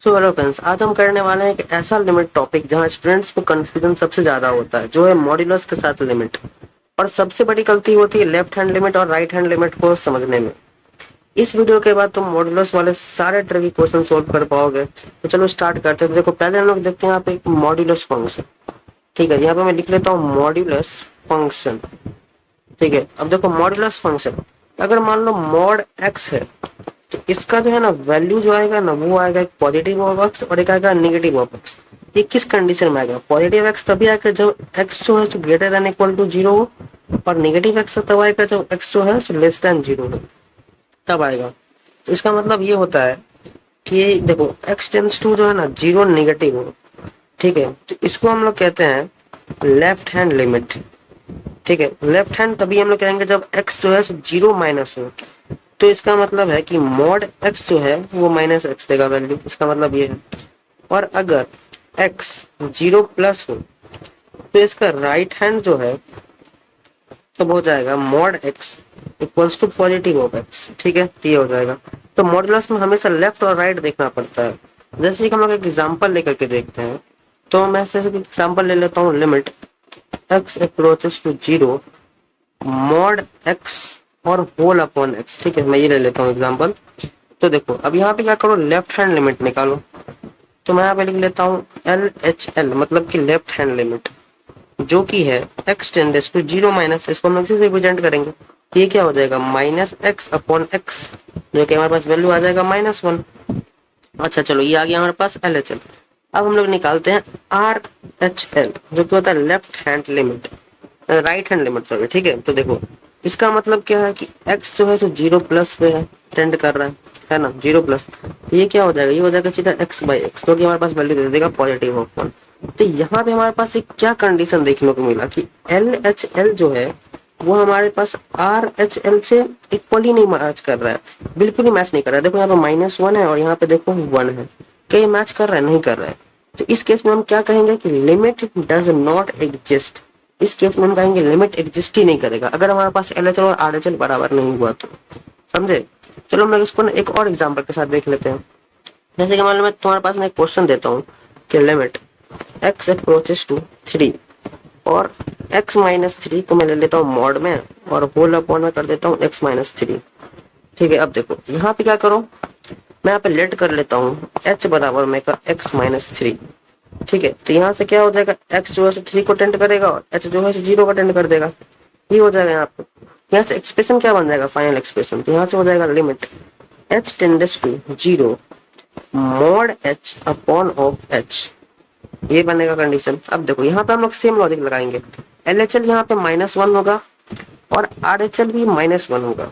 So hello friends, आज हम करने वाले हैं एक ऐसा लिमिट टॉपिक जहां स्टूडेंट्स को कंफ्यूजन सबसे ज्यादा होता है, जो है मॉड्यूलस के साथ लिमिट। और सबसे बड़ी गलती होती है लेफ्ट हैंड लिमिट और राइट हैंड लिमिट को समझने में। इस वीडियो के बाद तुम मॉड्यूलस वाले सारे ट्रिकी क्वेश्चन सोल्व कर पाओगे। तो चलो स्टार्ट करते हैं। तो देखो, पहले हम लोग देखते हैं यहाँ पे एक मॉड्यूलस फंक्शन। ठीक है, यहाँ पे मैं लिख लेता हूँ मॉड्यूलस फंक्शन। ठीक है, अब देखो मॉड्यूलस फंक्शन, अगर मान लो मॉड एक्स है तो इसका जो है ना वैल्यू जो आएगा ना, वो आएगा एक पॉजिटिव ऑफ एक्स और एक आएगा नेगेटिव ऑफ एक्स। ये किस कंडीशन में आएगा? पॉजिटिव एक्स तभी आएगा जब एक्स जो है greater than equal to zero हो, और नेगेटिव एक्स तब आएगा जब एक्स जो है लेस देन जीरो हो, तब आएगा। तो इसका मतलब ये होता है कि ये देखो एक्स टेंस टू जो है ना जीरो नेगेटिव हो। ठीक है, तो इसको हम लोग कहते हैं लेफ्ट हैंड लिमिट। ठीक है, लेफ्ट हैंड तभी हम लोग कहेंगे जब एक्स जो है जीरो माइनस हो। तो इसका मतलब है कि मॉड एक्स जो है वो माइनस एक्स देगा वैल्यू, इसका मतलब ये है। और अगर एक्स जीरो प्लस हो तो इसका राइट हैंड जो है तब हो जाएगा mod x equals to positive of x. ठीक है, तो ये हो जाएगा। तो मॉडुलस में हमेशा लेफ्ट और राइट देखना पड़ता है। जैसे कि हम लोग एक एग्जाम्पल लेकर के देखते हैं, तो मैं जैसे एग्जाम्पल ले लेता हूँ, limit x approaches to zero mod x और होल अपॉन एक्स। ठीक है, मैं ये ले लेता हूँ एग्जांपल। तो देखो अब यहाँ पे क्या करो, लेफ्ट हैंड लिमिट निकालो। तो मैं यहाँ पे लिख लेता हूँ एल एच एल, मतलब कि लेफ्ट हैंड लिमिट, जो कि है x tends to zero minus, इसको हम इसी से रिप्रेजेंट करेंगे। ये क्या हो जाएगा, माइनस एक्स अपॉन एक्स, जो कि हमारे पास वैल्यू आ जाएगा -1। अच्छा चलो, ये आ गया हमारे पास एल एच एल। अब हम लोग निकालते हैं आर एच एल, जो कि होता है left hand limit, right hand limit sorry. ठीक है, तो देखो इसका मतलब क्या है कि x जो है सो जीरो प्लस पे है, टेंड कर रहा है ना, जीरो प्लस। तो ये क्या हो जाएगा, ये हो जाएगा सीधा x बाई एक्स, जो कि हमारे पास वैल्यू दे देगा पॉजिटिव ऑफ 1। तो यहाँ पे हमारे पास एक क्या कंडीशन देखने को मिला कि एल एच एल जो है वो हमारे पास आर एच एल से इक्वली नहीं मैच कर रहा है, बिल्कुल ही मैच नहीं कर रहा है। देखो यहाँ पे -1 है और यहाँ पे देखो 1 है, क्या ये मैच कर रहा है? नहीं कर रहा है। तो इस केस में हम क्या कहेंगे कि लिमिट डज नॉट एग्जिस्ट। इस केस में हम कहेंगे लिमिट एग्जिस्ट ही नहीं करेगा अगर हमारे पास एलएचएल और आरएचएल बराबर नहीं हुआ तो। समझे? चलो हम लोग इसको ना एक और एग्जांपल के साथ देख लेते हैं। जैसे कि मान लो मैं तुम्हारे पास ना एक क्वेश्चन देता हूँ कि लिमिट x अप्रोचेस टू 3 और x माइनस 3 को मैं ले लेता हूँ मॉड में और होल अपॉन में कर देता हूँ x माइनस 3। ठीक है, अब देखो यहाँ पे क्या करो, मैं यहाँ पे लेट कर लेता हूँ h बराबर में का x माइनस 3। ठीक है, तो यहाँ से क्या हो जाएगा, x जो है 3 को टेंड करेगा और h जो है 0 को टेंड कर देगा। ये हो जाएगा यहाँ पे। यहाँ से एक्सप्रेशन क्या बन जाएगा, फाइनल एक्सप्रेशन। तो यहाँ से हो जाएगा limit h tends to 0 mod h upon of h, ये बनेगा कंडीशन। अब देखो यहाँ पे हम लोग सेम लॉजिक लगाएंगे, LHL यहाँ पे -1 होगा और RHL भी -1 होगा,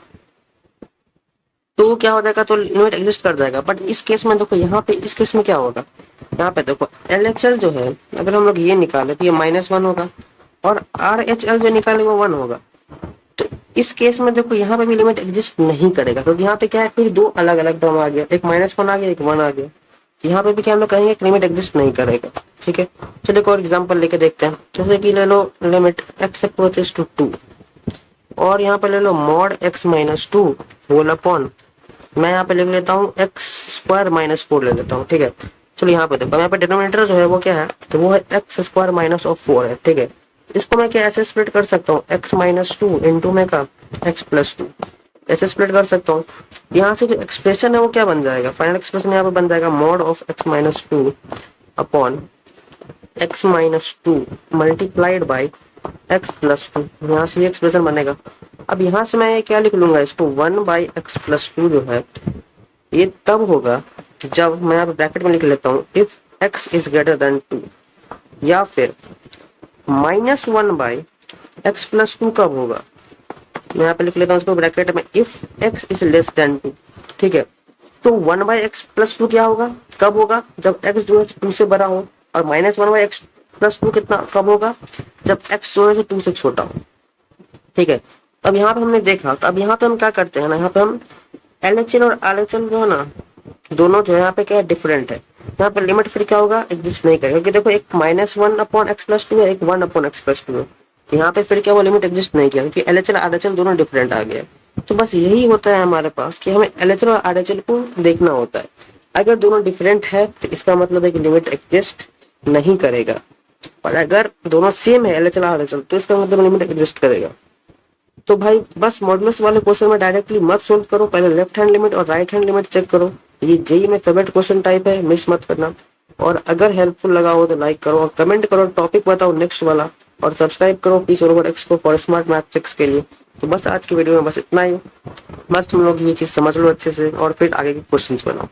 तो क्या हो जाएगा, तो लिमिट एग्जिस्ट कर जाएगा। बट इस केस में देखो, यहाँ पे इस केस में क्या होगा, यहाँ पे देखो LHL जो है अगर हम लोग ये निकाले तो ये -1 होगा और RHL जो निकाले वो 1 होगा। तो इस केस में देखो यहाँ पे भी लिमिट एग्जिस्ट नहीं करेगा, क्योंकि यहाँ पे क्या है, फिर दो अलग अलग टर्म आ गया, एक -1 आ गया, एक 1 आ गया। तो यहाँ पे भी क्या हम लोग कहेंगे लिमिट एग्जिस्ट नहीं करेगा। ठीक है, चलो एक और एग्जाम्पल लेके देखते हैं। जैसे कि ले लो लिमिट x अप्रोचेस टू 2 और यहाँ पे ले लो mod x minus 2 whole upon, मैं यहाँ पे लिख लेता हूँ एक्स स्क्वायर -4 ले लेता हूँ। ठीक है, चलो यहाँ पे देखो, यहाँ पे डिनोमिनेटर जो है वो क्या है, तो वो है एक्स स्क्वायर माइनस ऑफ 4 है। ठीक है, इसको मैं क्या ऐसे स्प्लिट कर सकता हूँ, x माइनस 2 इंटू में का x प्लस 2, ऐसे स्प्लिट कर सकता हूँ। यहाँ से जो एक्सप्रेशन है वो क्या बन जाएगा, फाइनल एक्सप्रेशन यहाँ पे बन जाएगा mod of x minus 2 upon x minus 2 multiplied by x plus 2। यहाँ से ये एक्सप्रेशन बनेगा। अब यहाँ से मैं क्या लिख लूंगा, इसको 1 बाई एक्स प्लस 2 जो है ये तब होगा जब, मैं यहाँ पे ब्रैकेट में लिख लेता हूँ, if x is greater than 2, या फिर -1 बाई एक्स प्लस 2 कब होगा, मैं यहाँ पे लिख लेता हूँ इसको ब्रैकेट में, if x is less than 2। ठीक है, तो 1 बाई एक्स प्लस 2 क्या होगा, कब होगा, जब x जो है 2 से बड़ा हो, और -1 बाई एक्स प्लस 2 कितना कब होगा, जब x जो है 2 से छोटा हो। ठीक है, अब यहाँ पे हमने देखा, तो अब यहाँ पे हम क्या करते हैं ना, यहाँ पे हम LHL और RHL जो है ना, दोनों जो है यहाँ पे क्या डिफरेंट है। यहाँ पे लिमिट फिर क्या होगा, एग्जिस्ट नहीं करेगा, क्योंकि देखो एक -1 अपॉन एक्स प्लस 2 है, एक 1 अपॉन एक्स प्लस 2 है। यहाँ पे फिर क्या वो लिमिट एग्जिस्ट नहीं किया, क्योंकि LHL RHL दोनों डिफरेंट आ गया। तो बस यही होता है हमारे पास कि हमें LHL और RHL को देखना होता है। अगर दोनों डिफरेंट है तो इसका मतलब है कि लिमिट एग्जिस्ट नहीं करेगा, और अगर दोनों सेम है LHL RHL तो इसका मतलब लिमिट एग्जिस्ट करेगा। तो भाई बस मॉडुलस वाले क्वेश्चन में डायरेक्टली मत सोल्व करो, पहले लेफ्ट हैंड लिमिट और राइट हैंड लिमिट चेक करो। ये जेई में फेवरेट क्वेश्चन टाइप है, मिस मत करना। और अगर हेल्पफुल लगा हो तो लाइक करो और कमेंट करो, टॉपिक बताओ नेक्स्ट वाला, और सब्सक्राइब करो पीस रोबोटिक्स को फॉर स्मार्ट मैथ ट्रिक्स के लिए। तो बस आज की वीडियो में बस इतना ही। बस तुम लोग ये चीज समझ लो अच्छे से और फिर आगे के क्वेश्चंस बनाओ।